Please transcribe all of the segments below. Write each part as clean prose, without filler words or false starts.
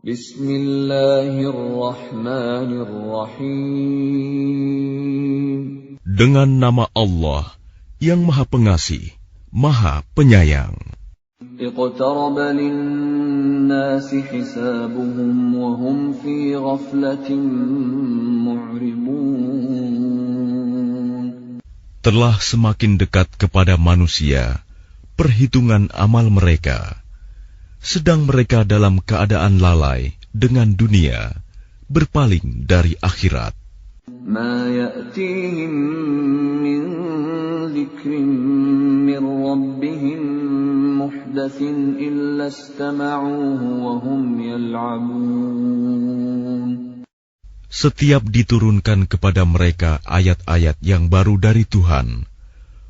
Bismillahirrahmanirrahim. Dengan nama Allah yang Maha Pengasih, Maha Penyayang. Iqtaraba lin-nasi hisabuhum wa hum fi ghaflatin mu'ridun. Telah semakin dekat kepada manusia perhitungan amal mereka, sedang mereka dalam keadaan lalai dengan dunia, berpaling dari akhirat. Ma ya'tihim min dzikrin min rabbihim muhdatsin illa istama'uhu wa hum yal'abun. Setiap diturunkan kepada mereka ayat-ayat yang baru dari Tuhan,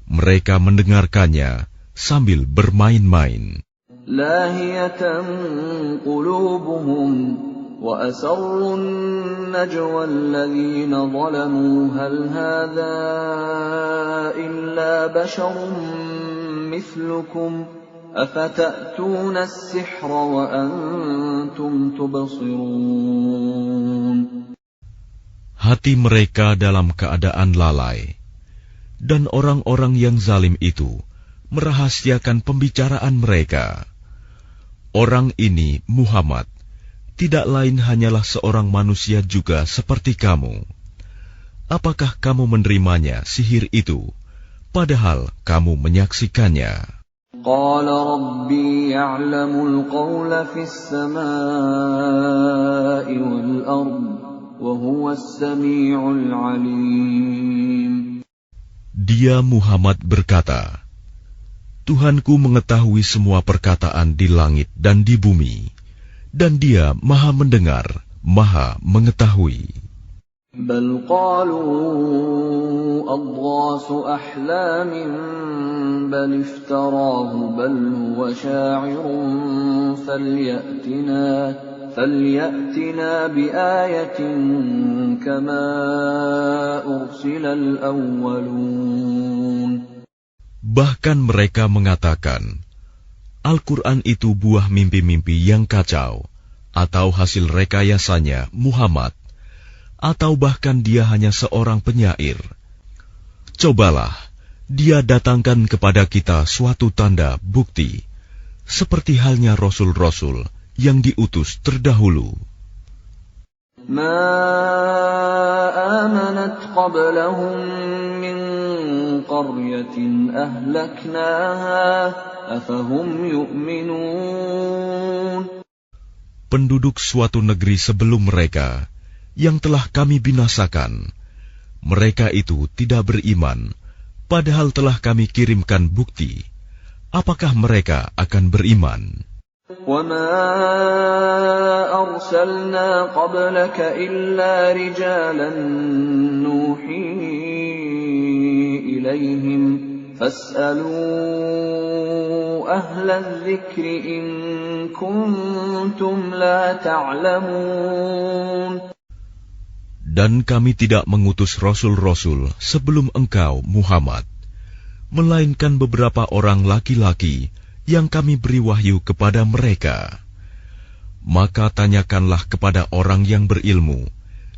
mereka mendengarkannya sambil bermain-main. Lahiyatan qulubuhum wa asarrun najwa alladhina zalamu hal hadha illa basharun mithlukum afata'tuna as-sihra wa antum tubsirun. Hati mereka dalam keadaan lalai, dan orang-orang yang zalim itu merahasiakan pembicaraan mereka. Orang ini, Muhammad, tidak lain hanyalah seorang manusia juga seperti kamu. Apakah kamu menerimanya sihir itu, padahal kamu menyaksikannya? Qala Rabbi ya'lamul qawla fis samaa'i wal ard, wa huwas sami'ul 'alim. Dia Muhammad berkata, Tuhanku mengetahui semua perkataan di langit dan di bumi, dan Dia Maha mendengar, Maha mengetahui. Bal qalu adghasu ahlamin bal iftarahu bal huwa sya'irun falyatina biayatin kama ursilal awwalun. Bahkan mereka mengatakan, Al-Quran itu buah mimpi-mimpi yang kacau, atau hasil rekayasanya Muhammad, atau bahkan dia hanya seorang penyair. Cobalah, dia datangkan kepada kita suatu tanda bukti, seperti halnya rasul-rasul yang diutus terdahulu. Ma amanat qablahum min qaryatin ahlaknaha afahum yu'minun. Penduduk suatu negeri sebelum mereka yang telah kami binasakan, mereka itu tidak beriman, padahal telah kami kirimkan bukti. Apakah mereka akan beriman? وَمَا أَرْسَلْنَا قَبْلَكَ إِلَّا رِجَالًا نُوحِي إِلَيْهِمْ فَاسْأَلُوا أَهْلَ الذِّكْرِ إِن كُنتُمْ لَا تَعْلَمُونَ. Dan kami tidak mengutus rasul-rasul sebelum engkau, Muhammad, melainkan beberapa orang laki-laki yang kami beri wahyu kepada mereka. Maka tanyakanlah kepada orang yang berilmu,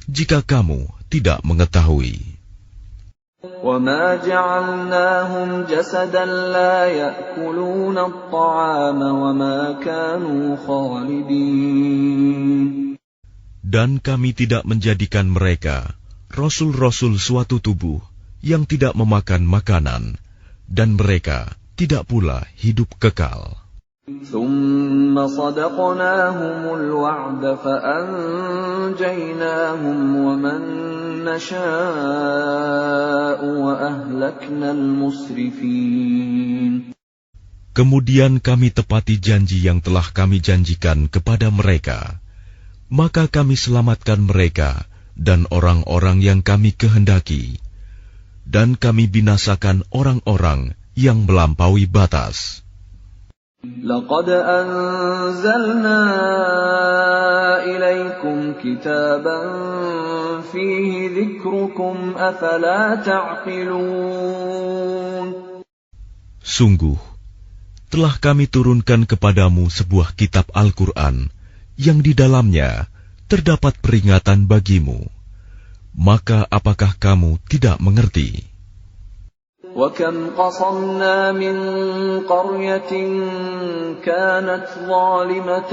jika kamu tidak mengetahui. وَمَا جَعَلْنَاهُمْ جَسَدًا لَا يَأْكُلُونَ الطَّعَامَ وَمَا كَانُوا خَالِدِينَ. Dan kami tidak menjadikan mereka rasul-rasul suatu tubuh yang tidak memakan makanan, dan mereka tidak pula hidup kekal. ثُمَّ صَدَقْنَاهُمُ الْوَعْدَ فَأَنْجَيْنَاهُمْ وَمَنْ نَشَاءُ وَأَهْلَكْنَا الْمُسْرِفِينَ. Kemudian kami tepati janji yang telah kami janjikan kepada mereka, maka kami selamatkan mereka dan orang-orang yang kami kehendaki, dan kami binasakan orang-orang yang melampaui batas. لَقَدْ أَنزَلْنَا إِلَيْكُمْ كِتَابًا فِيهِ ذِكْرُكُمْ أَفَلَا تَعْقِلُونَ. Sungguh, telah kami turunkan kepadamu sebuah kitab Al-Quran yang di dalamnya terdapat peringatan bagimu. Maka apakah kamu tidak mengerti? وَكَمْ قَصَمْنَا مِنْ قَرْيَةٍ كَانَتْ ظَالِمَةً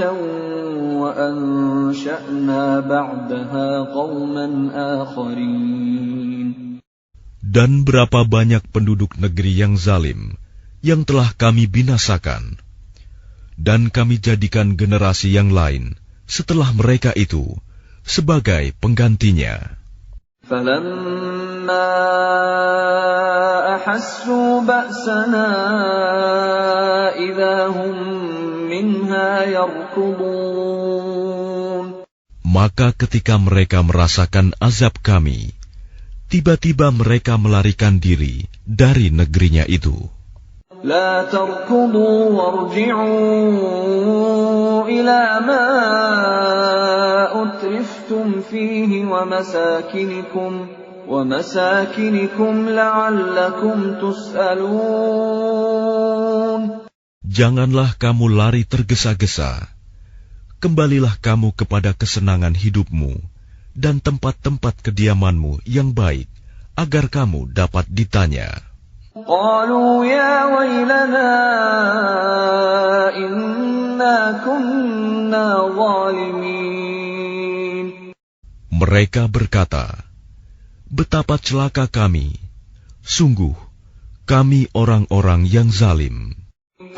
وَأَنْشَأْنَا بَعْدَهَا قَوْمًا آخَرِينَ. Dan berapa banyak penduduk negeri yang zalim yang telah kami binasakan, dan kami jadikan generasi yang lain setelah mereka itu sebagai penggantinya. فَلَمَّا أَحَسُّوا بَأْسَنَا إِذَا هُمْ مِنْهَا يَرْكُضُونَ. Maka ketika mereka merasakan azab kami, tiba-tiba mereka melarikan diri dari negerinya itu. لَا تَرْكُضُوا وَارْجِعُوا إِلَى مَا أُتْرِفْتُمْ فِيهِ وَمَسَاكِنِكُمْ لَعَلَّكُمْ تُسْأَلُونَ. Janganlah kamu lari tergesa-gesa. Kembalilah kamu kepada kesenangan hidupmu dan tempat-tempat kediamanmu yang baik, agar kamu dapat ditanya. قالوا يا ويلنا إنا كنا ظالمين. Mereka berkata, betapa celaka kami, sungguh kami orang-orang yang zalim.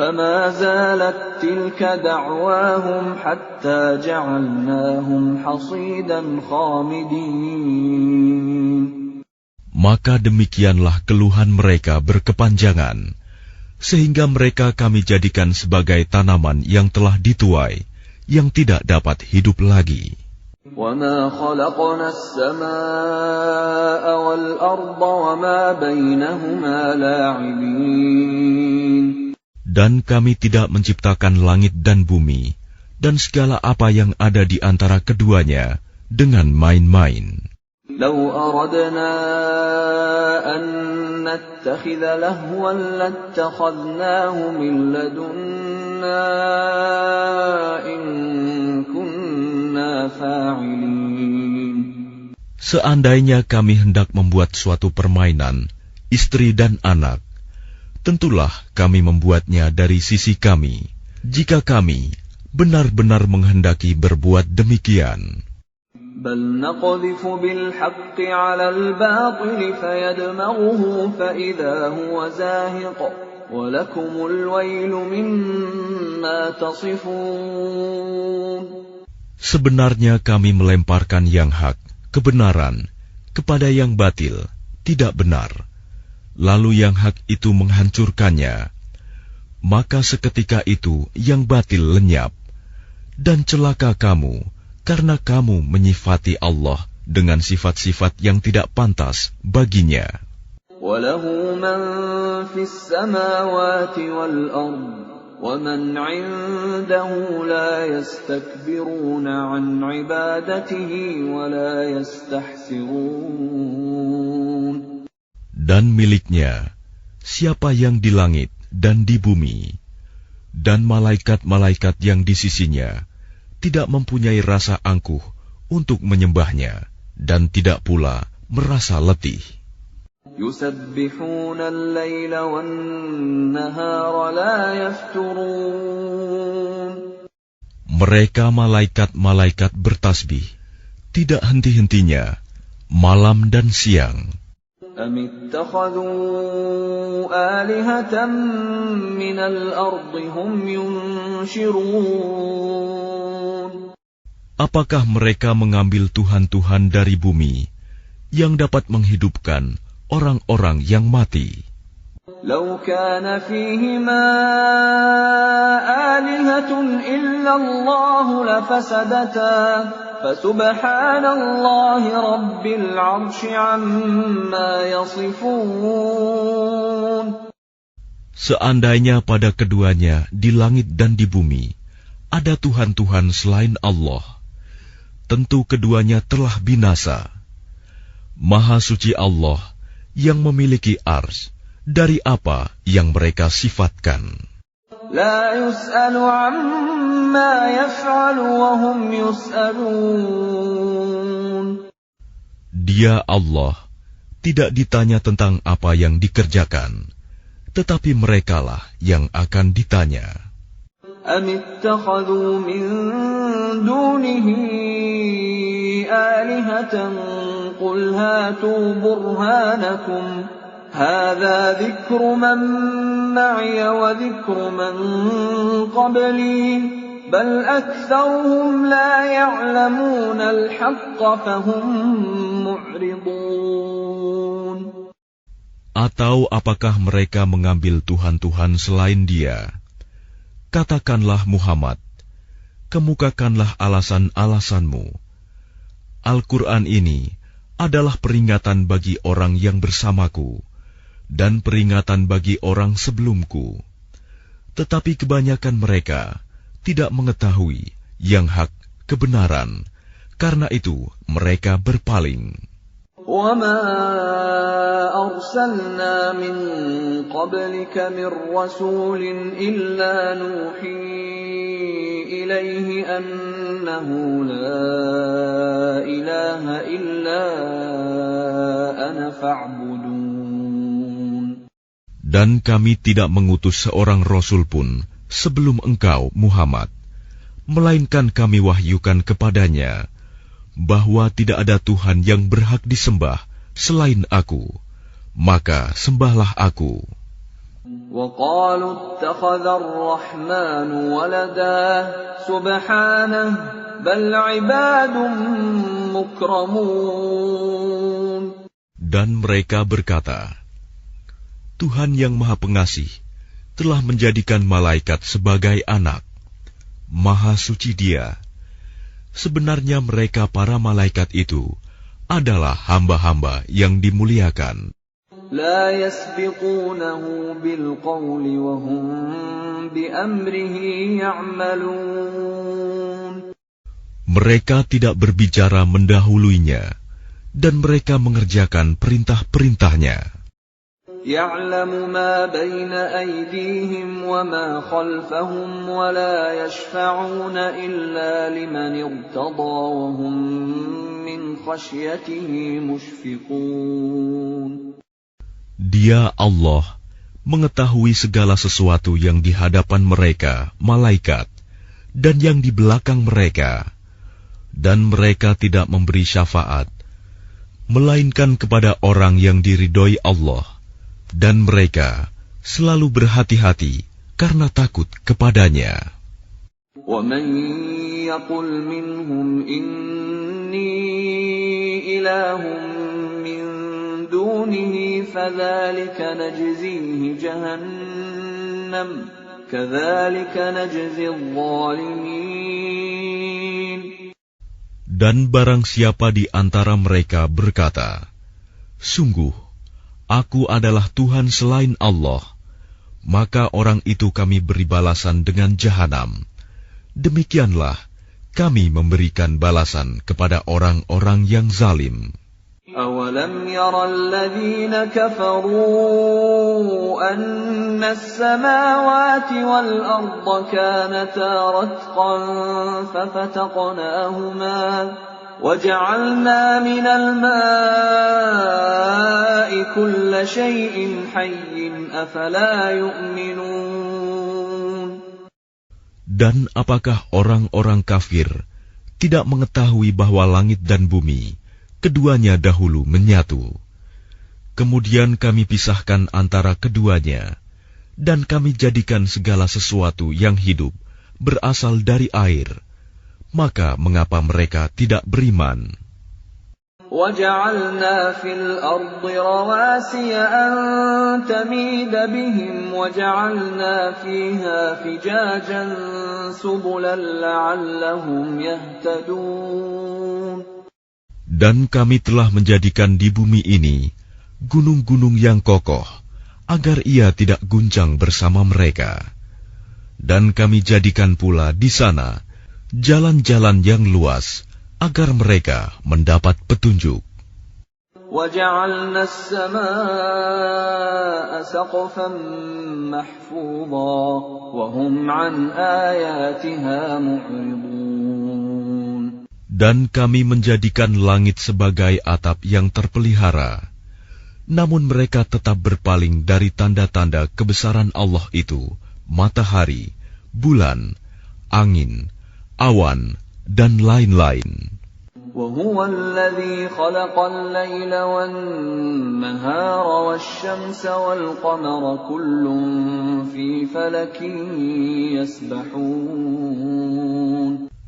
فما زالت تلك دعواهم حتى جعلناهم حصيدا خامدين. Maka demikianlah keluhan mereka berkepanjangan, sehingga mereka kami jadikan sebagai tanaman yang telah dituai, yang tidak dapat hidup lagi. وَمَا خَلَقْنَا السَّمَاءَ وَالْأَرْضَ وَمَا بَيْنَهُمَا لَاعِبِينَ. Dan kami tidak menciptakan langit dan bumi, dan segala apa yang ada di antara keduanya, dengan main-main. لو أردنا أن نتخذ لهوا لاتخذناه من لدنا إن كنا فاعلين. Seandainya kami hendak membuat suatu permainan, istri dan anak, tentulah kami membuatnya dari sisi kami, jika kami benar-benar menghendaki berbuat demikian. بل نقذف بالحق على الباطل فيدمغه فإذا هو زاهق ولكم الويل مما تصفون. Sebenarnya kami melemparkan yang hak, kebenaran, kepada yang batil, tidak benar. Lalu yang hak itu menghancurkannya. Maka seketika itu yang batil lenyap. Dan celaka kamu, karena kamu menyifati Allah dengan sifat-sifat yang tidak pantas baginya. وَلَهُ مَنْ فِي السَّمَاوَاتِ وَالْأَرْضِ وَمَنْ عِنْدَهُ لَا يَسْتَكْبِرُونَ عَنْ عِبَادَتِهِ وَلَا يَسْتَحْسِرُونَ. Dan miliknya siapa yang di langit dan di bumi, dan malaikat-malaikat yang di sisinya tidak mempunyai rasa angkuh untuk menyembahnya, dan tidak pula merasa letih. يُسَبِّحُونَ اللَّيْلَ وَالنَّهَارَ لَا يَفْتُرُونَ. Mereka malaikat-malaikat bertasbih, tidak henti-hentinya, malam dan siang. أَمِ اتَّخَذُوا آلِهَةً مِّنَ الْأَرْضِ هُمْ يُنْشِرُونَ. Apakah mereka mengambil tuhan-tuhan dari bumi yang dapat menghidupkan orang-orang yang mati? لَوْ كَانَ فِيهِمَا آلِهَةٌ إِلَّا اللَّهُ لَفَسَدَتَا فَسُبْحَانَ اللَّهِ رَبِّ الْعَرْشِ عَمَّا يَصِفُونَ. Seandainya pada keduanya di langit dan di bumi ada Tuhan-Tuhan selain Allah, tentu keduanya telah binasa. Maha suci Allah yang memiliki ars dari apa yang mereka sifatkan. لا يسأل عما يفعل وهم يسألون. Dia Allah tidak ditanya tentang apa yang dikerjakan, tetapi merekalah yang akan ditanya. أم اتخذوا من دونه آلهة قل هاتوا برهانكم هذا ذكر من معي وذكر من قبلي بل أكثرهم لا يعلمون الحق فهم معرضون. Atau apakah mereka mengambil Tuhan-Tuhan selain Dia? Katakanlah Muhammad, kemukakanlah alasan-alasanmu. Al-Quran ini adalah peringatan bagi orang yang bersamaku dan peringatan bagi orang sebelumku. Tetapi kebanyakan mereka tidak mengetahui yang hak kebenaran, karena itu mereka berpaling. وَمَا أَرْسَلْنَا مِن قَبْلِكَ مِن رَّسُولٍ إِلَّا نُوحِي إِلَيْهِ أَنَّهُ لَا إِلَٰهَ إِلَّا أَنَا فَاعْبُدُونِ. Dan kami tidak mengutus seorang rasul pun sebelum engkau, Muhammad, melainkan kami wahyukan kepadanya bahwa tidak ada Tuhan yang berhak disembah selain Aku, maka sembahlah Aku. وَقَالُوا اتَّخَذَ الرَّحْمَنُ وَلَدًا سُبْحَانَهُ بَلْ عِبَادٌ مُكْرَمُونَ. Dan mereka berkata, Tuhan yang Maha Pengasih telah menjadikan malaikat sebagai anak. Maha suci Dia. Sebenarnya mereka para malaikat itu adalah hamba-hamba yang dimuliakan. لا يسبقونه بالقول وهم بأمره يعملون. Mereka tidak berbicara mendahuluinya, dan mereka mengerjakan perintah-perintahnya. يعلم ما بين أيديهم وما خلفهم ولا يشفعون إلا لمن ارتضى وهم من خشيته مشفقون. Dia Allah mengetahui segala sesuatu yang di hadapan mereka, malaikat, dan yang di belakang mereka, dan mereka tidak memberi syafaat, melainkan kepada orang yang diridhoi Allah. Dan mereka selalu berhati-hati karena takut kepadanya. وَمَن يَقُلْ مِنْهُمْ إِنِّي إِلَٰهٌ مِّن دُونِهِ فَذَلِكَ نَجْزِيهِ جَهَنَّمَ كَذَلِكَ نَجْزِي الظَّالِمِينَ. Dan barang siapa di antara mereka berkata, Sungguh, Aku adalah Tuhan selain Allah, maka orang itu kami beri balasan dengan jahanam. Demikianlah kami memberikan balasan kepada orang-orang yang zalim. أَوَلَمْ يَرَ الَّذِينَ كَفَرُوا أَنَّ السَّمَاوَاتِ وَالْأَرْضَ كَانَتَا رَتْقًا فَفَتَقْنَاهُمَا وَجَعَلْنَا مِنَ الْمَاءِ كُلَّ شَيْءٍ حَيٍّ أَفَلَا يُؤْمِنُونَ. Dan apakah orang-orang kafir tidak mengetahui bahwa langit dan bumi keduanya dahulu menyatu? Kemudian kami pisahkan antara keduanya, dan kami jadikan segala sesuatu yang hidup berasal dari air. Maka mengapa mereka tidak beriman? وَجَعَلْنَا فِي الْأَرْضِ رَوَاسِيَ أَن تَمِيدَ بِهِمْ وَجَعَلْنَا فِيهَا فِجَاجًا سُبُلًا لَّعَلَّهُمْ يَهْتَدُونَ. Dan kami telah menjadikan di bumi ini gunung-gunung yang kokoh, agar ia tidak guncang bersama mereka. Dan kami jadikan pula di sana jalan-jalan yang luas, agar mereka mendapat petunjuk. وَجَعَلْنَا السَّمَاءَ سَقْفًا مَحْفُوظًا وَهُمْ عَنْ آيَاتِهَا مُعْرِضُونَ. Dan kami menjadikan langit sebagai atap yang terpelihara. Namun mereka tetap berpaling dari tanda-tanda kebesaran Allah itu, matahari, bulan, angin, awan, dan lain-lain. وَهُوَ الَّذِي خَلَقَ اللَّيْلَ وَالنَّهَارَ وَالشَّمْسَ وَالْقَمَرَ كُلٌّ فِي فَلَكٍ يَسْبَحُونَ.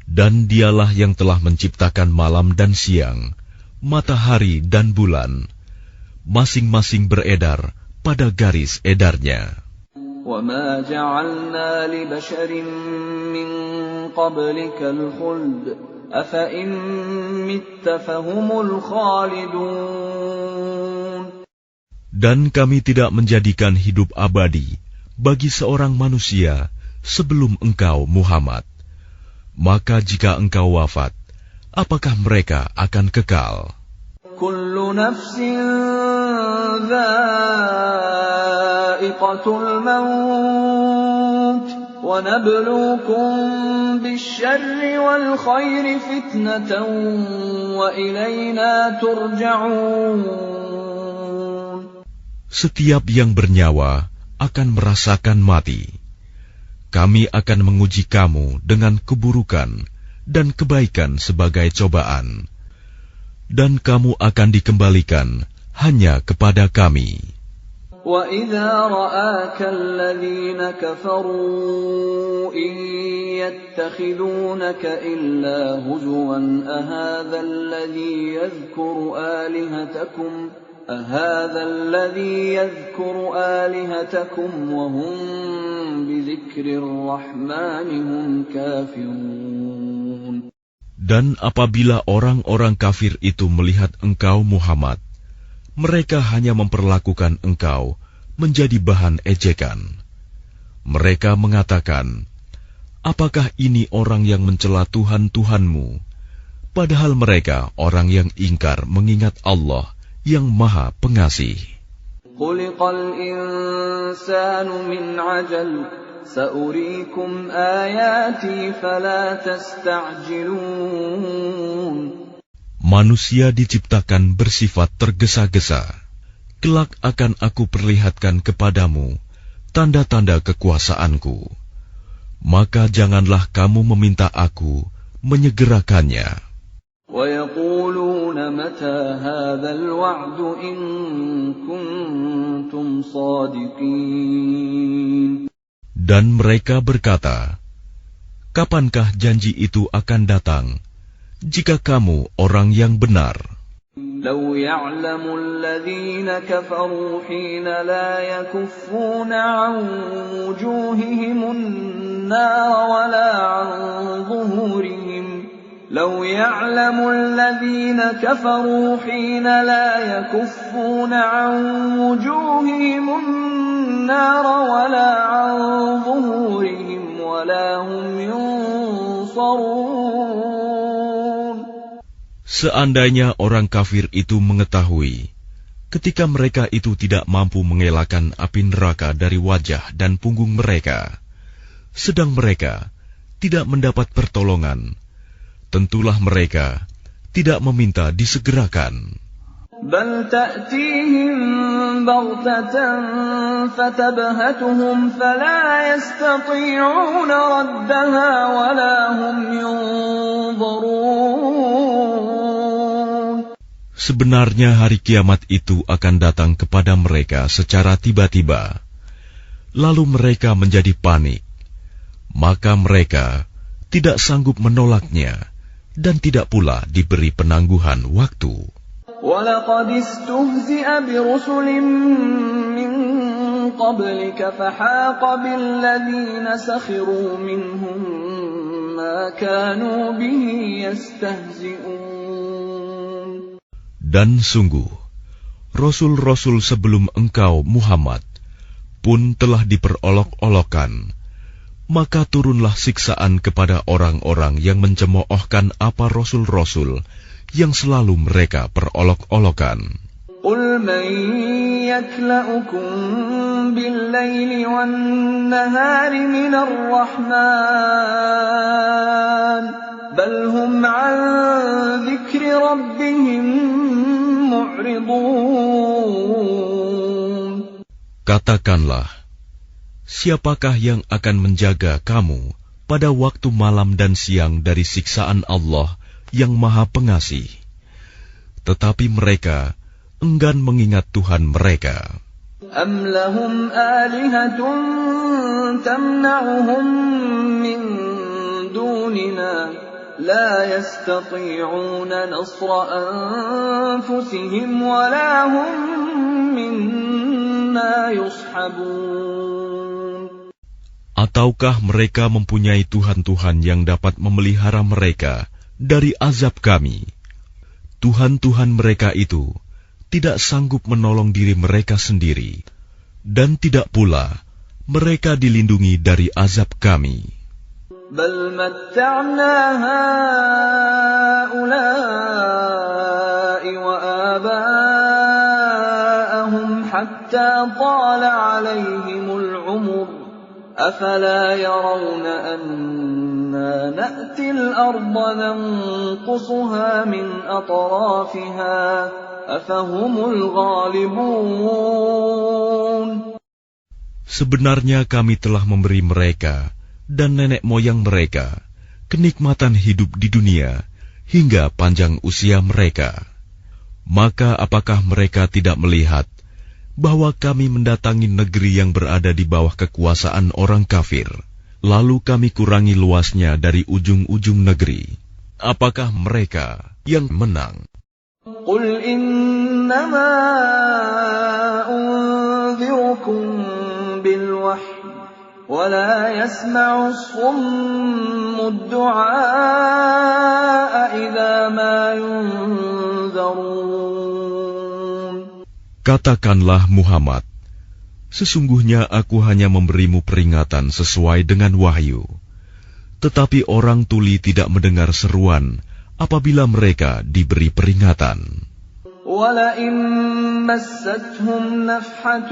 Dan dialah yang telah menciptakan malam dan siang, matahari dan bulan, masing-masing beredar pada garis edarnya. وَمَا جَعَلْنَا لِبَشَرٍ مِّن قَبْلِكَ الْخُلْدَ أَفَإِن مِّتَّ فَهُمُ الْخَالِدُونَ. Dan kami tidak menjadikan hidup abadi bagi seorang manusia sebelum engkau, Muhammad. Maka jika engkau wafat, apakah mereka akan kekal? Kullu nafsin dha'iqatul maut wa nabluukum bisyarri wal khairi fitnatan wa ilayna turja'un. Setiap yang bernyawa akan merasakan mati. Kami akan menguji kamu dengan keburukan dan kebaikan sebagai cobaan. Dan kamu akan dikembalikan hanya kepada kami. وَإِذَا رَآكَ الَّذِينَ كَفَرُوا إِن يَتَّخِذُونَكَ إِلَّا هُزُوًا أَهَذَا الَّذِي يَذْكُرُ آلِهَتَكُمْ وَهُمْ بِذِكْرِ الرَّحْمَنِ هُمْ كَافِرُونَ. Dan apabila orang-orang kafir itu melihat engkau, Muhammad, mereka hanya memperlakukan engkau menjadi bahan ejekan. Mereka mengatakan, apakah ini orang yang mencela Tuhan-Tuhanmu? Padahal mereka orang yang ingkar mengingat Allah yang Maha Pengasih. Khuliqal insanu min ajal, sa'uriikum ayati fala tasta'jilun. Manusia diciptakan bersifat tergesa-gesa. Kelak akan aku perlihatkan kepadamu tanda-tanda kekuasaanku. Maka janganlah kamu meminta aku menyegerakannya. وَيَقُولُونَ مَتَى هَذَا الْوَعْدُ إِن كُنتُمْ صَادِقِينَ. Dan mereka berkata, kapankah janji itu akan datang, jika kamu orang yang benar? لَوْ يَعْلَمُ الَّذِينَ كَفَرُوا حِينَ لَا يَكُفُّونَ عَنْ وُجُوهِهِمُ النَّارَ وَلَا عَنْ ظُهُورِهِمْ لَوْ يَعْلَمُ الَّذِينَ كَفَرُوا حِينَ لَا يَكُفُّونَ عَنْ وُجُوهِهِمُ النَّارَ وَلَا عَنْ ظُهُورِهِمْ وَلَا هُمْ يُنصَرُونَ. Seandainya orang kafir itu mengetahui, ketika mereka itu tidak mampu mengelakkan api neraka dari wajah dan punggung mereka, sedang mereka tidak mendapat pertolongan, tentulah mereka tidak meminta disegerakan. Bal ta'tihim baghtatan fatabhatuhum fala yastati'una raddaha wala hum yunzarun. Sebenarnya hari kiamat itu akan datang kepada mereka secara tiba-tiba. Lalu mereka menjadi panik. Maka mereka tidak sanggup menolaknya dan tidak pula diberi penangguhan waktu. وَلَقَدِ اسْتُهْزِئَ بِرُسُلٍ مِّن قَبْلِكَ فَحَاقَ بِالَّذِينَ سَخِرُوا مِنْهُم مَّا كَانُوا بِهِ يَسْتَهْزِئُونَ. Dan sungguh, Rasul-Rasul sebelum engkau, Muhammad, pun telah diperolok-olokkan. Maka turunlah siksaan kepada orang-orang yang mencemoohkan apa Rasul-Rasul yang selalu mereka perolok-olokan. قل من يكلأكم بالليل والنهار من الرحمن بل هم عن ذكر ربهم معرضون. Katakanlah, siapakah yang akan menjaga kamu pada waktu malam dan siang dari siksaan Allah yang Maha Pengasih? Tetapi mereka enggan mengingat Tuhan mereka. Am lahum alihatun tamna'uhum min dunina la yastati'una nasra anfusihim wa la hum minna yushabun. Ataukah mereka mempunyai Tuhan-Tuhan yang dapat memelihara mereka dari azab kami? Tuhan-Tuhan mereka itu tidak sanggup menolong diri mereka sendiri, dan tidak pula mereka dilindungi dari azab kami. Bal matta'na ha'ula'i wa aba'ahum hatta tala 'alaihimul 'umur afala yarawna anna na'til arda nanqusuha min atrafiha afahumul ghalibun. Sebenarnya kami telah memberi mereka dan nenek moyang mereka kenikmatan hidup di dunia hingga panjang usia mereka. Maka apakah mereka tidak melihat bahwa kami mendatangi negeri yang berada di bawah kekuasaan orang kafir, lalu kami kurangi luasnya dari ujung-ujung negeri? Apakah mereka yang menang? Qul innama unzirukum bil wahyi wa la yasma'u as-summu ad-du'a idza ma yunzarun. Katakanlah Muhammad, sesungguhnya aku hanya memberimu peringatan sesuai dengan wahyu. Tetapi orang tuli tidak mendengar seruan apabila mereka diberi peringatan. وَلَئِن مَّسَّتْهُمْ نَفْحَةٌ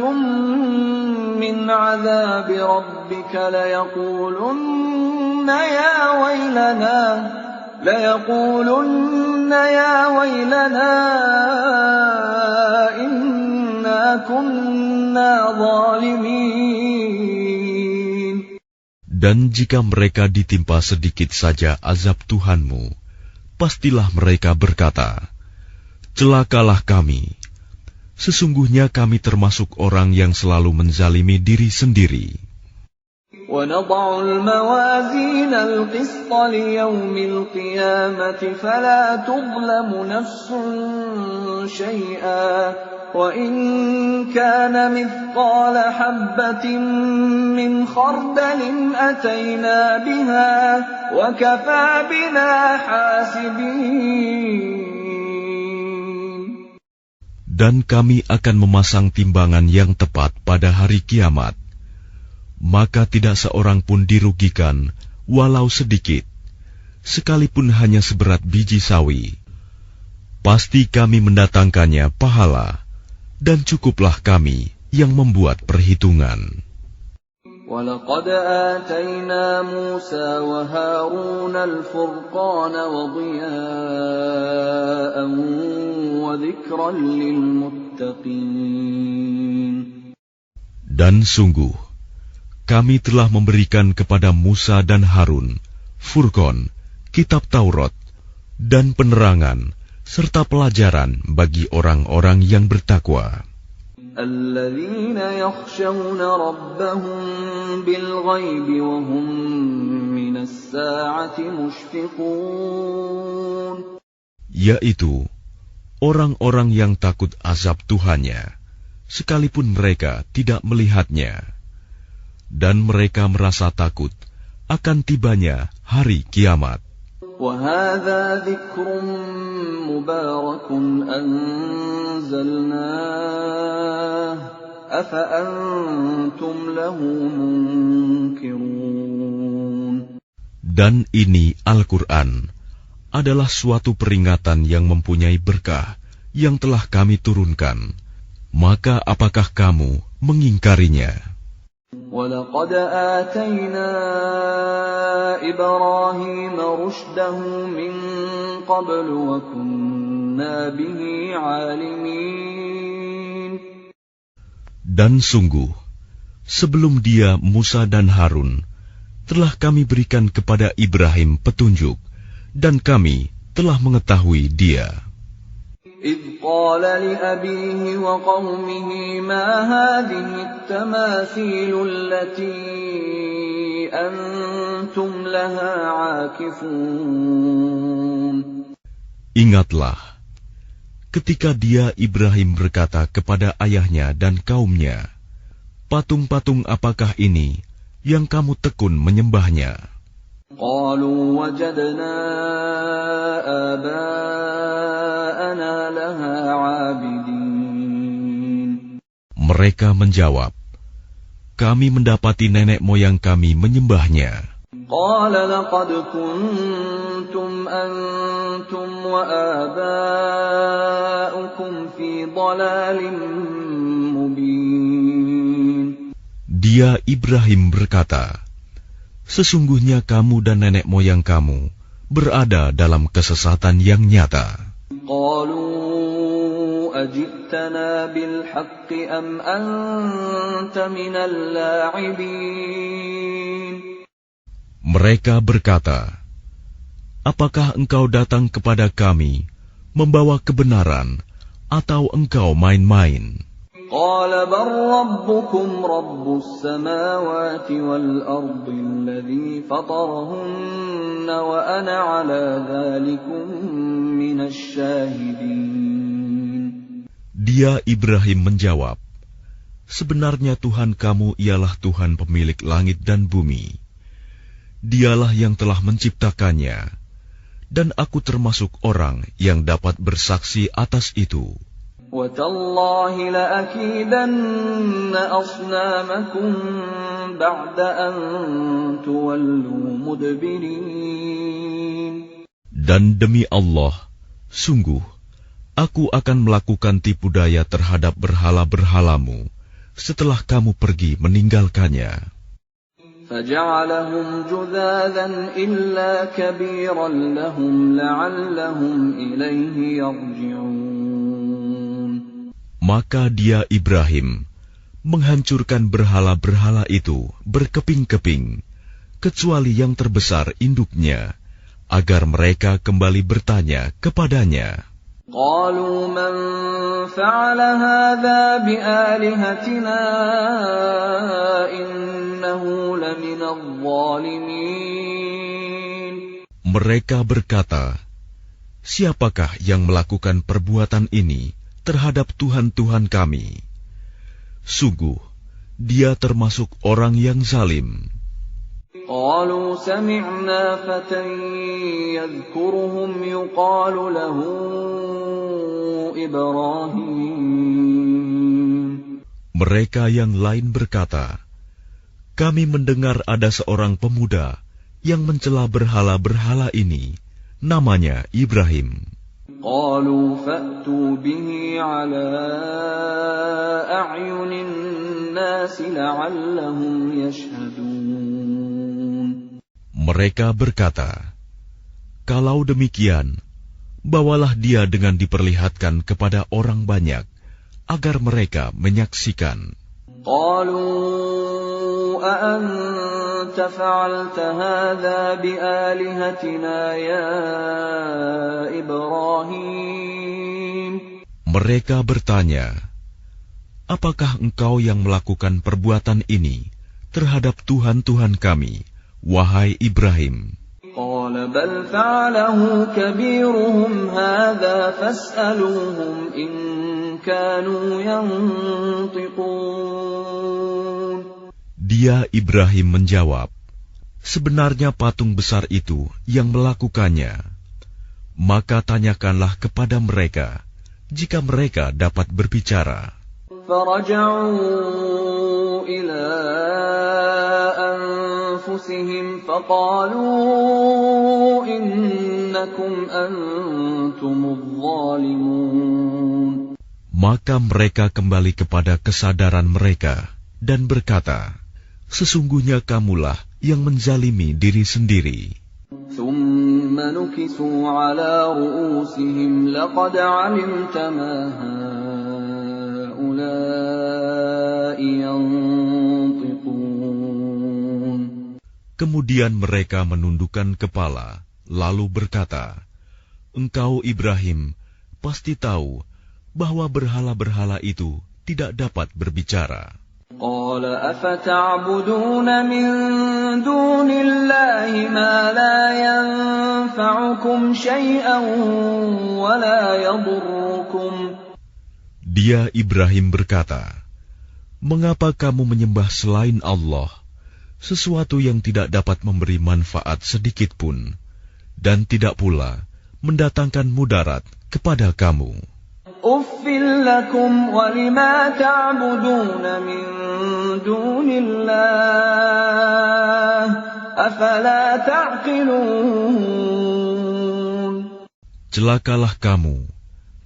مِّنْ عَذَابِ رَبِّكَ لَيَقُولُنَّ يَا وَيْلَنَا إِنَّا كُنَّا ظَالِمِينَ. Dan jika mereka ditimpa sedikit saja azab Tuhanmu, pastilah mereka berkata, celakalah kami. Sesungguhnya kami termasuk orang yang selalu menzalimi diri sendiri. وَنَضَعُ الْمَوَازِينَ الْقِسْطَ لِيَوْمِ الْقِيَامَةِ فَلَا تُظْلَمُ نَفْسٌ شَيْئًا وَإِنْ كَانَ مِثْقَالَ حَبَّةٍ مِّنْ خَرْدَلٍ أَتَيْنَا بِهَا وَكَفَى بِنَا حَاسِبِينَ. Dan kami akan memasang timbangan yang tepat pada hari kiamat. Maka tidak seorang pun dirugikan, walau sedikit, sekalipun hanya seberat biji sawi. Pasti kami mendatangkannya pahala, dan cukuplah kami yang membuat perhitungan. وَلَقَدْ آتَيْنَا مُوسَى وَهَارُونَ الْفُرْقَانَ وَضِيَاءً وَذِكْرًا لِلْمُتَّقِينَ. Dan sungguh, kami telah memberikan kepada Musa dan Harun Furqan, kitab Taurat, dan penerangan, serta pelajaran bagi orang-orang yang bertakwa. الَّذِينَ يَخْشَوْنَ رَبَّهُم بِالْغَيْبِ وَهُم مِّنَ السَّاعَةِ مُشْفِقُونَ. Yaitu orang-orang yang takut azab Tuhannya, sekalipun mereka tidak melihatnya, dan mereka merasa takut akan tibanya hari kiamat. وَهَذَا ذِكْرٌ مُبَارَكٌ أَنزَلْنَاهُ أَفَأَنْتُمْ لَهُ مُنْكِرُونَ. Dan ini Al-Quran adalah suatu peringatan yang mempunyai berkah yang telah kami turunkan, maka apakah kamu mengingkarinya? وَلَقَدْ آتَيْنَا إِبْرَاهِيمَ رُشْدَهُ مِنْ قَبْلُ وَكُنَّا بِهِ عَالِمِينَ. Dan sungguh, sebelum dia Musa dan Harun, telah kami berikan kepada Ibrahim petunjuk, dan kami telah mengetahui dia. إِذْ قَالَ لِأَبِيهِ وَقَوْمِهِ مَا هَٰذِهِ التَّمَاثِيلُ الَّتِي أَنتُمْ لَهَا عَاكِفُونَ. Ingatlah, ketika dia Ibrahim berkata kepada ayahnya dan kaumnya, patung-patung apakah ini yang kamu tekun menyembahnya? قَالُوا وَجَدْنَا آبَاءَنَا لَهَا عَابِدِينَ. Mereka menjawab, kami mendapati nenek moyang kami menyembahnya. قَالَ لَقَدْ كُنْتُمْ أَنْتُمْ وَآبَاؤُكُمْ فِي ضَلَالٍ مُبِينٍ. Dia Ibrahim berkata, sesungguhnya kamu dan nenek moyang kamu berada dalam kesesatan yang nyata. قَالُوا أَجِئْتَنَا بِالْحَقِّ أَمْ أَنْتَ مِنَ اللَّاعِبِينَ. Mereka berkata, apakah engkau datang kepada kami membawa kebenaran atau engkau main-main? قَالَ بَلْ رَبُّكُمْ رَبُّ السَّمَاوَاتِ وَالْأَرْضِ الَّذِي فَطَرَهُنَّ وَأَنَا عَلَى ذَلِكُمْ مِنَ الشَّاهِدِينَ. Dia Ibrahim menjawab, sebenarnya Tuhan kamu ialah Tuhan pemilik langit dan bumi. Dialah yang telah menciptakannya, dan aku termasuk orang yang dapat bersaksi atas itu. وَتَاللَّهِ لَأَكِيدَنَّ أَصْنَامَكُمْ بَعْدَ أَن تُوَلُّوا مُدْبِرِينَ. Dan demi Allah, sungguh, aku akan melakukan tipu daya terhadap berhala-berhalamu setelah kamu pergi meninggalkannya. فَجَعَلَهُمْ جُذَاذًا إِلَّا كَبِيرًا لَهُمْ لَعَلَّهُمْ إِلَيْهِ يَرْجِعُونَ. Maka dia Ibrahim menghancurkan berhala-berhala itu berkeping-keping, kecuali yang terbesar induknya, agar mereka kembali bertanya kepadanya. قَالُوا مَنْ فَعَلَ هَذَا بِآلِهَتِنَا إِنَّهُ لَمِنَ الظَّالِمِينَ. Mereka berkata, siapakah yang melakukan perbuatan ini terhadap Tuhan-Tuhan kami? Sungguh, dia termasuk orang yang zalim. قَالُوا سَمِعْنَا فَتًى يَذْكُرُهُمْ يُقَالُ لَهُ إِبْرَاهِيمُ. Mereka yang lain berkata, kami mendengar ada seorang pemuda yang mencela berhala-berhala ini, namanya Ibrahim. قَالُوا فَأْتُوا بِهِ عَلَىٰ أَعْيُنِ النَّاسِ لَعَلَّهُمْ يَشْهَدُونَ. Mereka berkata, kalau demikian, bawalah dia dengan diperlihatkan kepada orang banyak, agar mereka menyaksikan. قَالُوا أَأَنْتَ فَعَلْتَ هَذَا بِآلِهَتِنَا يَا إِبْرَاهِيمُ. Mereka bertanya, apakah engkau yang melakukan perbuatan ini terhadap Tuhan-Tuhan kami, wahai Ibrahim? قَالَ بَلْ فَعَلَهُ كَبِيرُهُمْ هَذَا فَاسْأَلُوهُمْ إِن كَانُوا يَنطِقُونَ. Dia Ibrahim menjawab, sebenarnya patung besar itu yang melakukannya. Maka tanyakanlah kepada mereka, jika mereka dapat berbicara. فَرَجَعُوا إِلَىٰ أَنفُسِهِمْ رؤوسهم فقالوا إنكم أنتم الظالمون. Maka mereka kembali kepada kesadaran mereka dan berkata, sesungguhnya kamulah yang menzalimi diri sendiri. ثم نكسوا على رؤوسهم لقد علمت ما هؤلاء ينطقون. Kemudian mereka menundukkan kepala, lalu berkata, engkau Ibrahim pasti tahu bahwa berhala-berhala itu tidak dapat berbicara. قال أفتعبدون من دون الله ما لا ينفعكم شيئا ولا يضركم. Dia Ibrahim berkata, mengapa kamu menyembah selain Allah sesuatu yang tidak dapat memberi manfaat sedikit pun dan tidak pula mendatangkan mudarat kepada kamu? Uffil lakum wa lima ta'buduna min dunillah afala ta'qilun. Celakalah kamu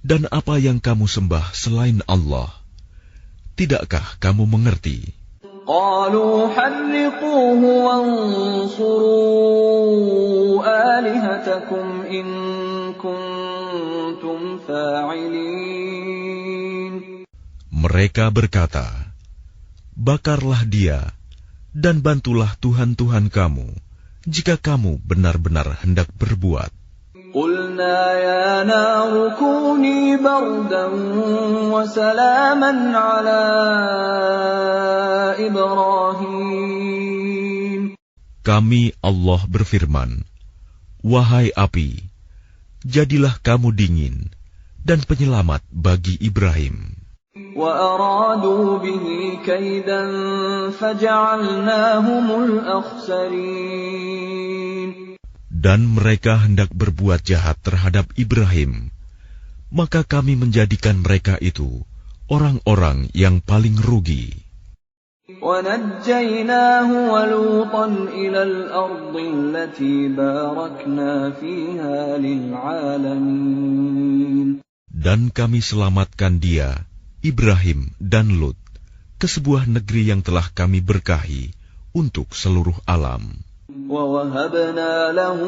dan apa yang kamu sembah selain Allah. Tidakkah kamu mengerti? Qalu harriquhu wansuru alihatakum in kuntum fa'ilin. Mereka berkata, bakarlah dia dan bantulah Tuhan-Tuhan kamu jika kamu benar-benar hendak berbuat. Qulna ya naru kuni bardan wa salaman ala Ibrahim. Kami Allah berfirman, wahai api, jadilah kamu dingin dan penyelamat bagi Ibrahim. Wa aradu bihi kaidan faja'alnahumul akhsarin. Dan mereka hendak berbuat jahat terhadap Ibrahim, maka kami menjadikan mereka itu orang-orang yang paling rugi. وَنَجَّيْنَاهُ وَلُوطًا إِلَى الْأَرْضِ الَّتِي بَارَكْنَا فِيهَا لِلْعَالَمِينَ. Dan kami selamatkan dia, Ibrahim dan Lut, ke sebuah negeri yang telah kami berkahi untuk seluruh alam. وَوَهَبْنَا لَهُ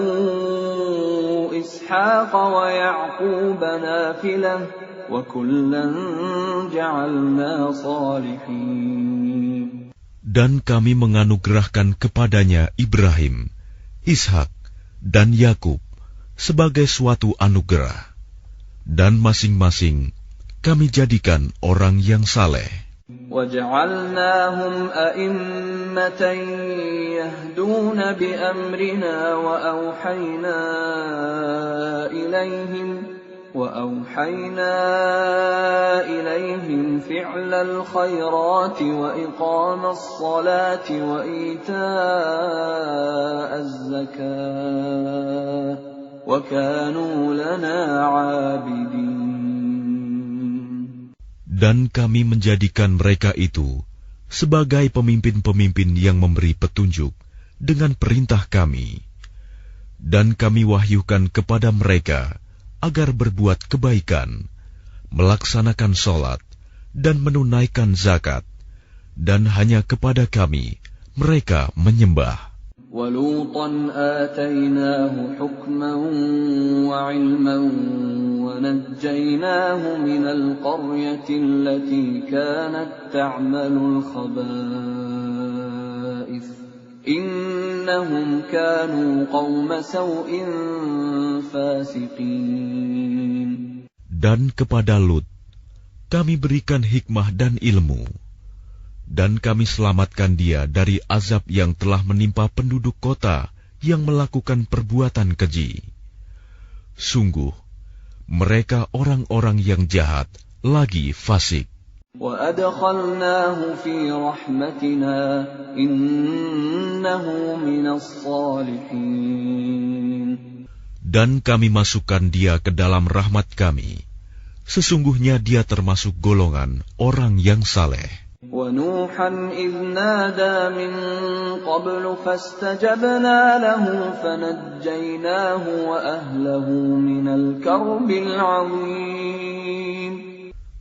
إِسْحَاقَ وَيَعْقُوبَ نَافِلَةً وَكُلًّا جَعَلْنَا صَالِحِينَ. Dan kami menganugerahkan kepadanya Ibrahim, Ishak, dan Yakub sebagai suatu anugerah, dan masing-masing kami jadikan orang yang saleh. وَجَعَلْنَاهُمْ أَئِمَّةً يَهْدُونَ بِأَمْرِنَا وَأَوْحَيْنَا إِلَيْهِمْ فِعْلَ الْخَيْرَاتِ وَإِقَامَ الصَّلَاةِ وَإِيتَاءَ الزَّكَاةِ وَكَانُوا لَنَا عَابِدِينَ. Dan kami menjadikan mereka itu sebagai pemimpin-pemimpin yang memberi petunjuk dengan perintah kami. Dan kami wahyukan kepada mereka agar berbuat kebaikan, melaksanakan sholat, dan menunaikan zakat. Dan hanya kepada kami mereka menyembah. وَلُوطًا آتَيْنَاهُ حُكْمًا وَعِلْمًا وَنَجَّيْنَاهُ مِنَ الْقَرْيَةِ الَّتِي كَانَتْ تَعْمَلُ الْخَبَائِثَ إِنَّهُمْ كَانُوا قَوْمَ سَوْءٍ فَاسِقِينَ. Dan kepada Lut kami berikan hikmah dan ilmu, dan kami selamatkan dia dari azab yang telah menimpa penduduk kota yang melakukan perbuatan keji. Sungguh, mereka orang-orang yang jahat lagi fasik. وَأَدْخَلْنَاهُ فِي رَحْمَتِنَا إِنَّهُ مِنَ الصَّالِحِينَ. Dan kami masukkan dia ke dalam rahmat kami. Sesungguhnya dia termasuk golongan orang yang saleh. وَنُوحًا إِذْ نَادَى مِن قَبْلُ فَاسْتَجَبْنَا لَهُ فَنَجَّيْنَاهُ وَأَهْلَهُ مِنَ الْكَرْبِ الْعَظِيمِ.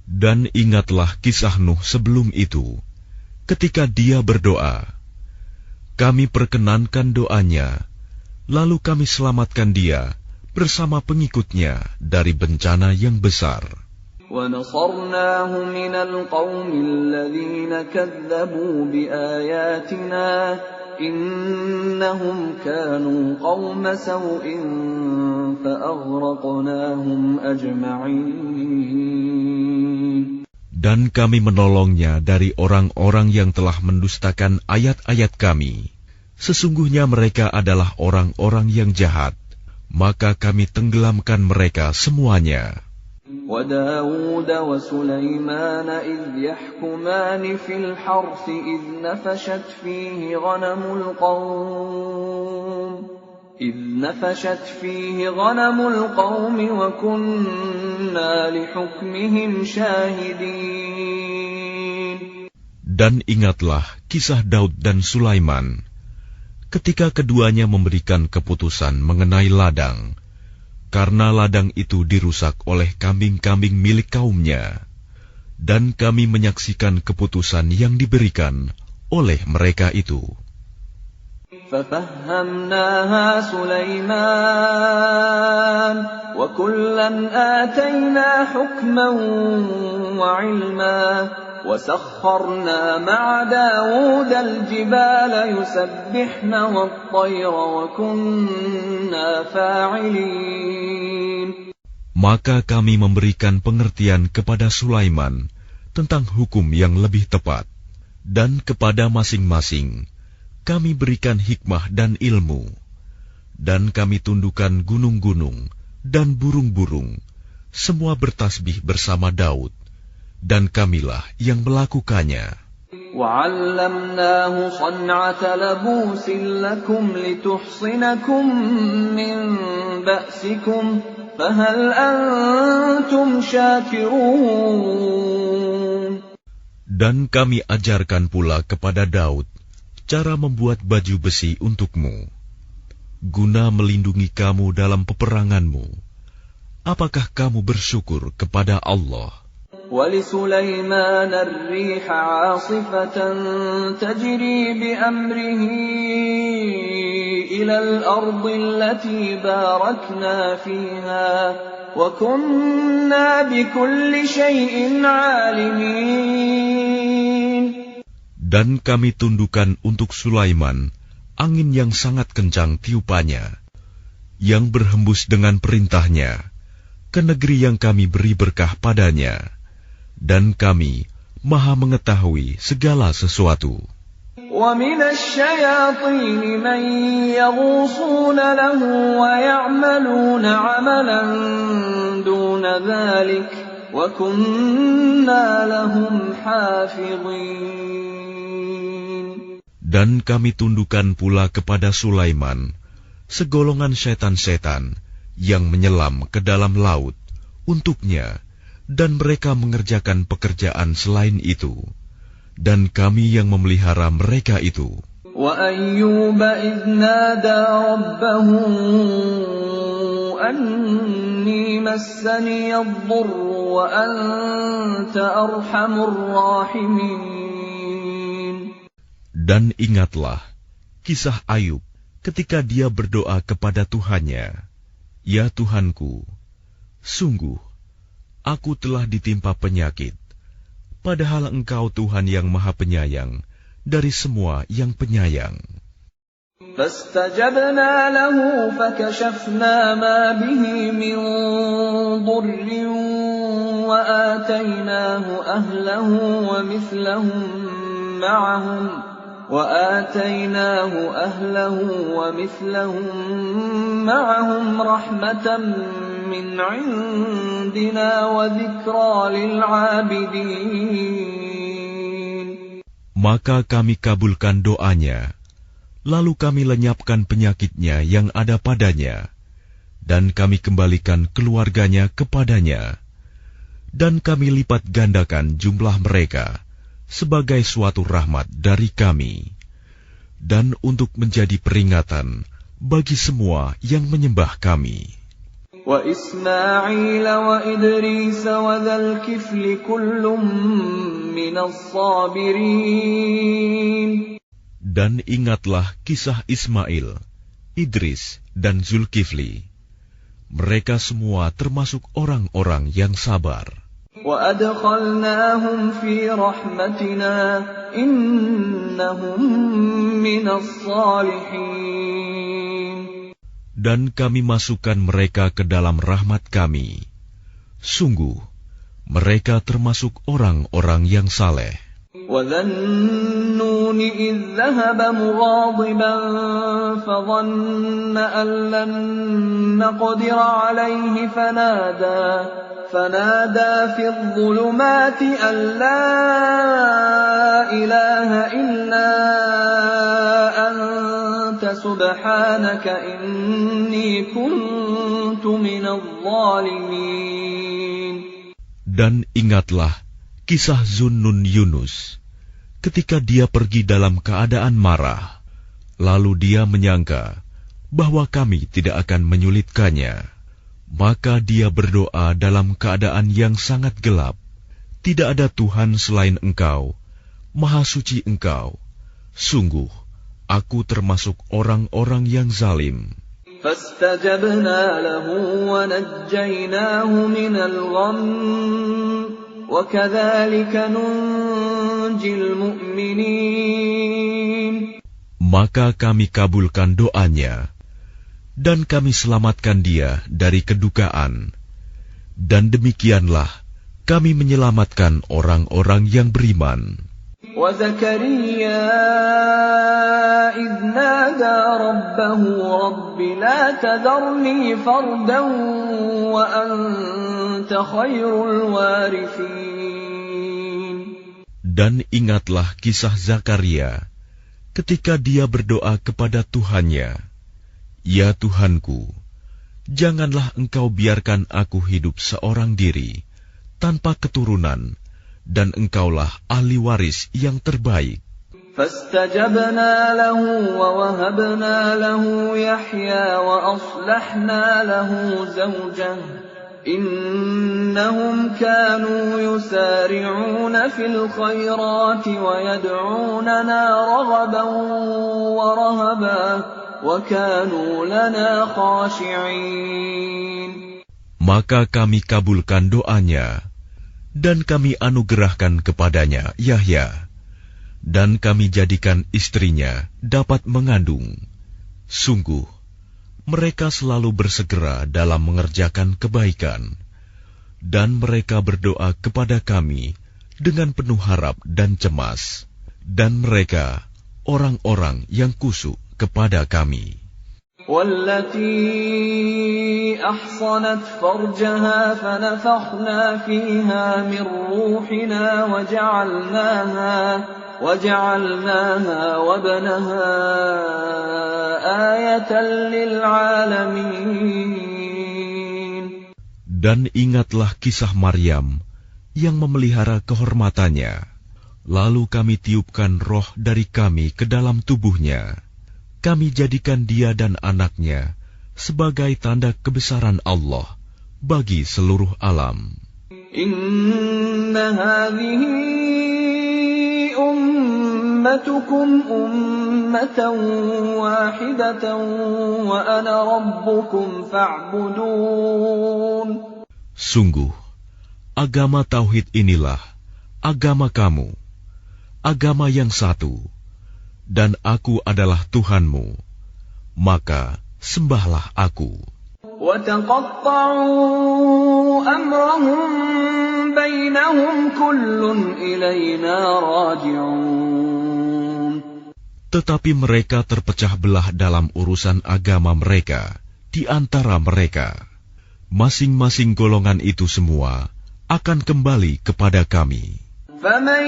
Dan ingatlah kisah Nuh sebelum itu, ketika dia berdoa. Kami perkenankan doanya, lalu kami selamatkan dia bersama pengikutnya dari bencana yang besar. وَنَصَرْنَاهُ مِنَ الْقَوْمِ الَّذِينَ كَذَّبُوا بِآيَاتِنَا إِنَّهُمْ كَانُوا قَوْمَ سَوْءٍ فَأَغْرَقْنَاهُمْ أَجْمَعِينَ. Dan kami menolongnya dari orang-orang yang telah mendustakan ayat-ayat kami. Sesungguhnya mereka adalah orang-orang yang jahat, maka kami tenggelamkan mereka semuanya. وَدَاوُودَ وَسُلَيْمَانَ إِذْ يَحْكُمَانِ فِي الْحَرْثِ إِذْ نَفَشَتْ فِيهِ غَنَمُ الْقَوْمِ وَكُنَّا لِحُكْمِهِمْ شَاهِدِينَ. Dan ingatlah kisah Daud dan Sulaiman, ketika keduanya memberikan keputusan mengenai ladang, karena ladang itu dirusak oleh kambing-kambing milik kaumnya, dan kami menyaksikan keputusan yang diberikan oleh mereka itu. فَفَهَّمْنَاهَا سُلَيْمَانَ وَكُلًّا آتَيْنَا حُكْمًا وَعِلْمًا وَسَخَّرْنَا مَعَ دَاوُودَ الْجِبَالَ يُسَبِّحْنَ وَالطَّيْرَ وَكُنَّا فَاعِلِينَ. Maka kami memberikan pengertian kepada Sulaiman tentang hukum yang lebih tepat, dan kepada masing-masing kami berikan hikmah dan ilmu, dan kami tundukkan gunung-gunung dan burung-burung, semua bertasbih bersama Daud, dan kamilah yang melakukannya. وَعَلَّمْنَاهُ صَنْعَةَ لَبُوسٍ لَكُمْ لِتُحْصِنَكُمْ مِنْ بَأْسِكُمْ فَهَلْ أَنْتُمْ شَاكِرُونَ. Dan kami ajarkan pula kepada Daud cara membuat baju besi untukmu, guna melindungi kamu dalam peperanganmu. Apakah kamu bersyukur kepada Allah? وَلِسُلَيْمَانَ الرِّيحَ عَاصِفَةً تَجْرِي بِأَمْرِهِ إِلَى الْأَرْضِ الَّتِي بَارَكْنَا فِيهَا وَكُنَّا بِكُلِّ شَيْءٍ عَالِمِينَ. Dan kami tundukkan untuk Sulaiman angin yang sangat kencang tiupannya, yang berhembus dengan perintahnya ke negeri yang kami beri berkah padanya, dan kami maha mengetahui segala sesuatu. وَمِنَ الشَّيَاطِينِ مَن يَغُوصُونَ لَهُ وَيَعْمَلُونَ عَمَلًا دُونَ ذَلِكَ وَكُنَّا لَهُمْ حَافِظِينَ. Dan kami tundukkan pula kepada Sulaiman segolongan setan-setan yang menyelam ke dalam laut untuknya, dan mereka mengerjakan pekerjaan selain itu, dan kami yang memelihara mereka itu. وَأَيُّوبَ إِذْ نَادَى رَبَّهُ أَنِّي مَسَّنِيَ الضُّرُّ وَأَنْتَ أَرْحَمُ الرَّاحِمِينَ. Dan ingatlah kisah Ayub ketika dia berdoa kepada Tuhannya, "Ya Tuhanku, sungguh aku telah ditimpa penyakit, padahal Engkau Tuhan yang Maha Penyayang dari semua yang penyayang." فَاسْتَجَبْنَا لَهُ فَكَشَفْنَا مَا بِهِ مِنْ ضُرٍّ وَآتَيْنَاهُ أَهْلَهُ وَمِثْلَهُم مَّعَهُمْ رَحْمَةً مِّنْ عِندِنَا وَذِكْرَىٰ لِلْعَابِدِينَ. Maka kami kabulkan doanya, lalu kami lenyapkan penyakitnya yang ada padanya, dan kami kembalikan keluarganya kepadanya, dan kami lipat gandakan jumlah mereka sebagai suatu rahmat dari kami, dan untuk menjadi peringatan bagi semua yang menyembah kami. وإسماعيل وإدريس وذا الكفل كل من الصابرين. Dan ingatlah kisah Ismail, Idris, dan Zulkifli. Mereka semua termasuk orang-orang yang sabar. وأدخلناهم في رحمتنا إنهم من الصالحين. Dan kami masukkan mereka ke dalam rahmat kami. Sungguh, mereka termasuk orang-orang yang saleh. وَذَا النُّونِ إِذ ذَهَبَ مُغَاضِبًا فَظَنَّ أَن لَّن نَّقْدِرَ عَلَيْهِ فنادى في الظلمات أن لا إله إلا أنت سبحانك إني كنت من الظالمين. Dan ingatlah kisah Zunnun Yunus, ketika dia pergi dalam keadaan marah, lalu dia menyangka bahwa kami tidak akan menyulitkannya. Maka dia berdoa dalam keadaan yang sangat gelap. Tidak ada Tuhan selain Engkau, Maha Suci Engkau. Sungguh, aku termasuk orang-orang yang zalim. فَاسْتَجَبْنَا لَهُ وَنَجَّيْنَاهُ مِنَ الْغَمِّ وَكَذَلِكَ نُنْجِي الْمُؤْمِنِينَ. Maka kami kabulkan doanya, dan kami selamatkan dia dari kedukaan. Dan demikianlah kami menyelamatkan orang-orang yang beriman. وَزَكَرِيَّا إِذْ نَادَى رَبَّهُ رَبِّ لَا تَذَرْنِي فَرْدًا وَأَنْتَ خَيْرُ الْوَارِثِينَ. Dan ingatlah kisah Zakaria ketika dia berdoa kepada Tuhannya, Ya Tuhanku, janganlah Engkau biarkan aku hidup seorang diri, tanpa keturunan, dan Engkaulah ahli waris yang terbaik. فَاسْتَجَبْنَا لَهُ وَوَهَبْنَا لَهُ يَحْيَى وَأَصْلَحْنَا لَهُ زَوْجَهُ إِنَّهُمْ كَانُوا يُسَارِعُونَ فِي الْخَيْرَاتِ وَيَدْعُونَنَا رَغَبًا وَرَهَبًا وَكَانُوا لَنَا خَاشِعِينَ. Maka kami kabulkan doanya, dan kami anugerahkan kepadanya Yahya, dan kami jadikan istrinya dapat mengandung. Sungguh, mereka selalu bersegera dalam mengerjakan kebaikan, dan mereka berdoa kepada kami dengan penuh harap dan cemas, dan mereka orang-orang yang kusuk kepada kami. وَالَّتِي أَحْصَنَتْ فَرْجَهَا فَنَفَخْنَا فِيهَا مِنْ رُوحِنَا وَجَعَلْنَاهَا وَابْنَهَا آيَةً لِلْعَالَمِينَ. Dan ingatlah kisah Maryam yang memelihara kehormatannya. Lalu kami tiupkan roh dari kami ke dalam tubuhnya. Kami jadikan dia dan anaknya sebagai tanda kebesaran Allah bagi seluruh alam. Inna hadhihi ummatukum ummatan wahidatan wa ana rabbukum fa'budun. Sungguh, agama tauhid inilah agama kamu, agama yang satu, dan aku adalah Tuhanmu, maka sembahlah aku. وَتَقَطَّعُوا أَمْرَهُمْ بَيْنَهُمْ كُلٌّ إِلَيْنَا رَاجِعُونَ. Tetapi mereka terpecah belah dalam urusan agama mereka di antara mereka. Masing-masing golongan itu semua akan kembali kepada kami. فَمَنْ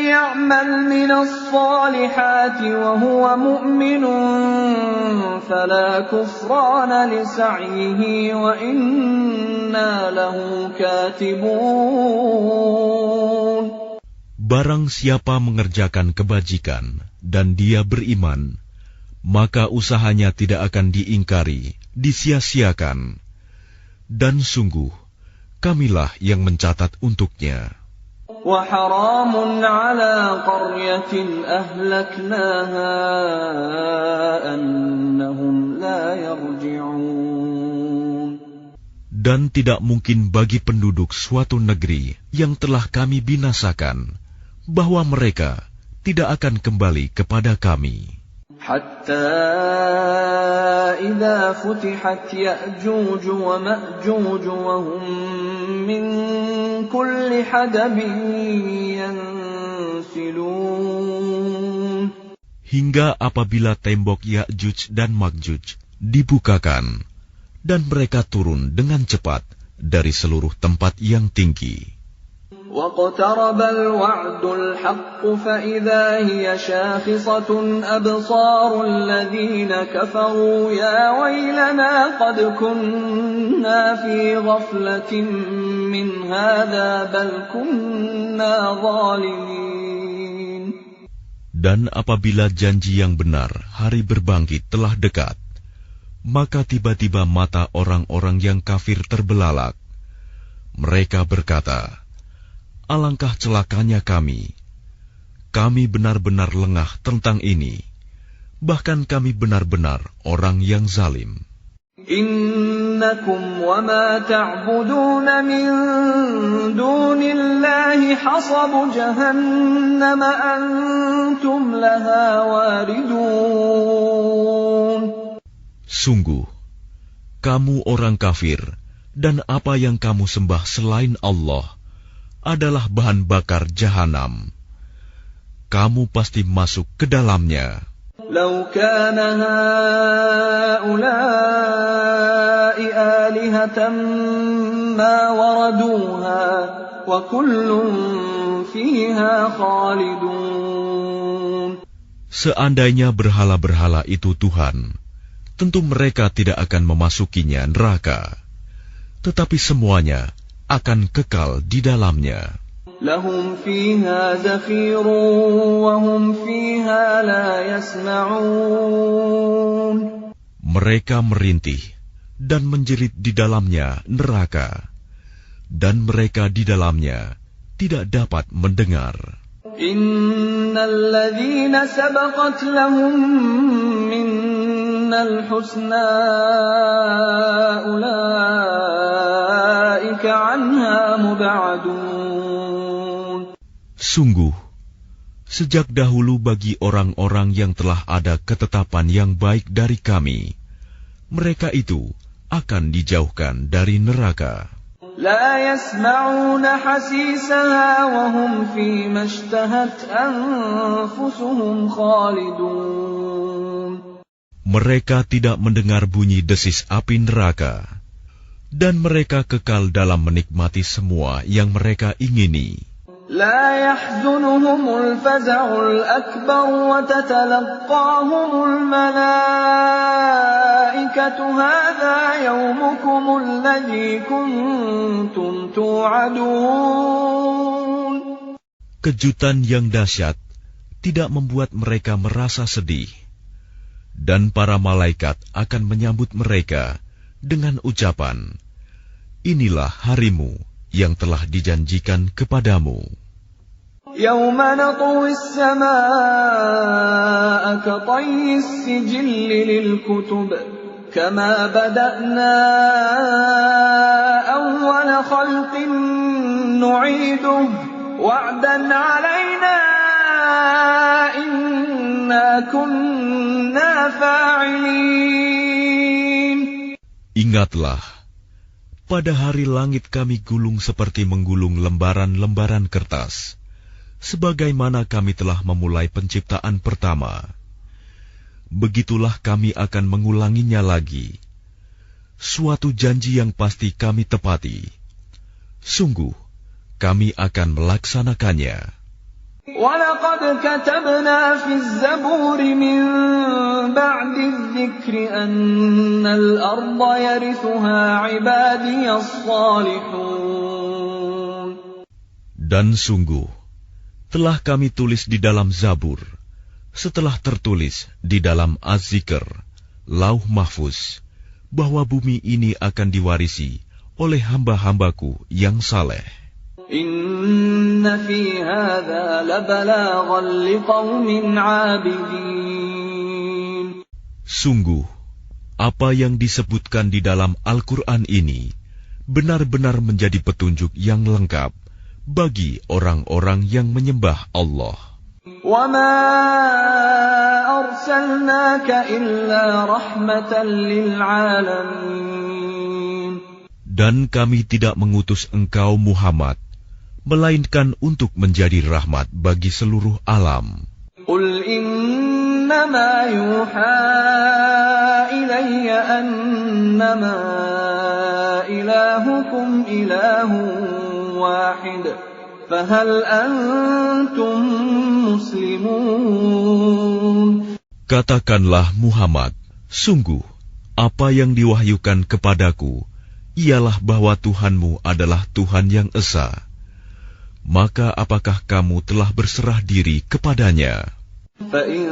يَعْمَلْ مِنَ الصَّالِحَاتِ وَهُوَ مُؤْمِنٌ فَلَا كُفْرَانَ لِسَعْيِهِ وَإِنَّا لَهُ كَاتِبُونَ. Barang siapa mengerjakan kebajikan dan dia beriman, maka usahanya tidak akan diingkari, disia-siakan. Dan sungguh, kamilah yang mencatat untuknya. وَحَرَامٌ عَلَى قَرْيَةٍ أَهْلَكْنَاهَا أَنَّهُمْ لَا يَرْجِعُونَ. Dan tidak mungkin bagi penduduk suatu negeri yang telah kami binasakan, bahwa mereka tidak akan kembali kepada kami. حَتَّى إِذَا فُتِحَتْ يَأْجُوجُ وَمَأْجُوجُ وَهُمْ مِنْ كُلِّ حَدَبٍ يَنْسِلُونَ. Hingga apabila tembok Ya'juj dan Ma'juj dibukakan, dan mereka turun dengan cepat dari seluruh tempat yang tinggi. وَاقْتَرَبَ الْوَعْدُ الْحَقُّ فَإِذَا هِيَ شَاخِصَةٌ أَبْصَارُ الَّذِينَ كَفَرُوا يَا وَيْلَنَا قَدْ كُنَّا فِي غَفْلَةٍ مِّنْ هَذَا بَلْ كُنَّا ظَالِمِينَ. Dan apabila janji yang benar, hari berbangkit telah dekat, maka tiba-tiba mata orang-orang yang kafir terbelalak. Mereka berkata, alangkah celakanya kami. Kami benar-benar lengah tentang ini. Bahkan kami benar-benar orang yang zalim. Innakum wa ma ta'buduna min dunillahi hasabu jahannam antum laha waridun. Sungguh, kamu orang kafir dan apa yang kamu sembah selain Allah adalah bahan bakar jahanam. Kamu pasti masuk ke dalamnya. Lau kana haula'i alihatan ma waraduha wa kullun fiha khalidun. Seandainya berhala-berhala itu Tuhan, tentu mereka tidak akan memasukinya neraka. Tetapi semuanya akan kekal di dalamnya. Lahum fiha zafirun wa hum fiha la yasma'un. Mereka merintih dan menjerit di dalamnya neraka, dan mereka di dalamnya tidak dapat mendengar. Innal ladzina sabaqat lahum minnal husna ulaika anha mub'adun. Sungguh, sejak dahulu bagi orang-orang yang telah ada ketetapan yang baik dari kami, mereka itu akan dijauhkan dari neraka. La yasma'una hasisaha wa hum fi mashtahat anfusuhum khalidun. Mereka tidak mendengar bunyi desis api neraka, dan mereka kekal dalam menikmati semua yang mereka ingini. لا يحزنهم الفزع الأكبر وتتلقاهم الملائكة هذا يومكم الذي كنتم توعدون. Kejutan yang dahsyat tidak membuat mereka merasa sedih, dan para malaikat akan menyambut mereka dengan ucapan, inilah harimu yang telah dijanjikan kepadamu. Yawma natwi as-samaa'a katayyi as-sijilli lil-kutub kama bada'na awwala khalqin nu'iduhu wa'dan 'alaina inna kunna fa'ilin. Ingatlah, pada hari langit kami gulung seperti menggulung lembaran-lembaran kertas, sebagaimana kami telah memulai penciptaan pertama. Begitulah kami akan mengulanginya lagi. Suatu janji yang pasti kami tepati. Sungguh, kami akan melaksanakannya. وَلَقَدْ كَتَبْنَا فِي الزَّبُورِ مِنْ بَعْدِ الذِّكْرِ أَنَّ الْأَرْضَ يَرِثُهَا عِبَادِيَ الصَّالِحُونَ. Dan sungguh, telah kami tulis di dalam Zabur, setelah tertulis di dalam Az-Zikr, Lauh Mahfuz, bahwa bumi ini akan diwarisi oleh hamba-hambaku yang saleh. Inna fi hadza labalaghan liqaumin 'abidin. Sungguh, apa yang disebutkan di dalam Al-Quran ini benar-benar menjadi petunjuk yang lengkap bagi orang-orang yang menyembah Allah. Wa ma arsalnaka illa rahmatan lil 'alamin. Dan kami tidak mengutus engkau Muhammad, melainkan untuk menjadi rahmat bagi seluruh alam. Qul innama yuha ilayya annama ilahukum ilahun wahid, fahal antum muslimun. Katakanlah Muhammad, sungguh apa yang diwahyukan kepadaku ialah bahwa Tuhanmu adalah Tuhan yang esa. Maka apakah kamu telah berserah diri kepadanya? فَإِن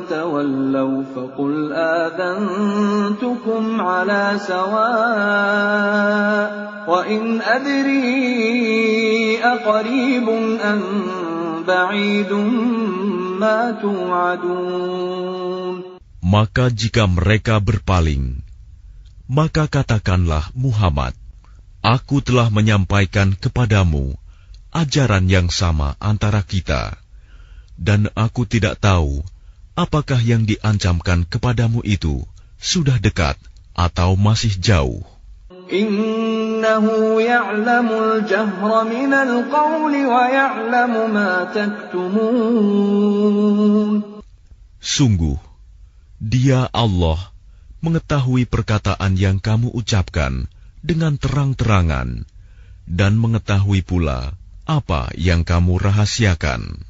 تَوَلَّوْا فَقُلْ آذَنْتُكُمْ عَلَى سَوَاءٍ وَإِنْ أَدْرِي أَقَرِيبٌ أَمْ بَعِيدٌ مَا تُوعَدُونَ. Maka jika mereka berpaling, maka katakanlah Muhammad, aku telah menyampaikan kepadamu ajaran yang sama antara kita, dan aku tidak tahu apakah yang diancamkan kepadamu itu sudah dekat atau masih jauh. Innahu ya'lamul jahra minal qawli wa ya'lamu ma taktumun. Sungguh, Dia Allah mengetahui perkataan yang kamu ucapkan dengan terang-terangan, dan mengetahui pula apa yang kamu rahasiakan.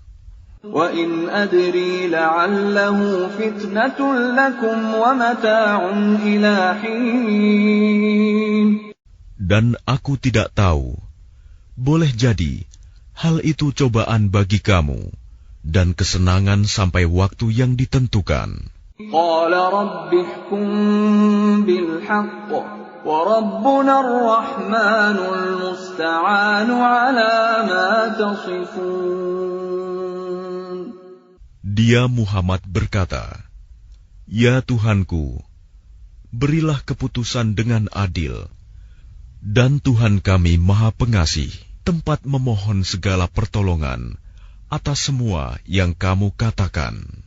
Wa in adri la'allahu fitnatun lakum wa mata'un ila hin. Dan aku tidak tahu, boleh jadi hal itu cobaan bagi kamu dan kesenangan sampai waktu yang ditentukan. Qala rabbi ihkum bil haqq wa rabbuna ar-rahmanul musta'anu ala ma tasifun. Dia Muhammad berkata, Ya Tuhanku, berilah keputusan dengan adil, dan Tuhan kami Maha Pengasih, tempat memohon segala pertolongan atas semua yang kamu katakan.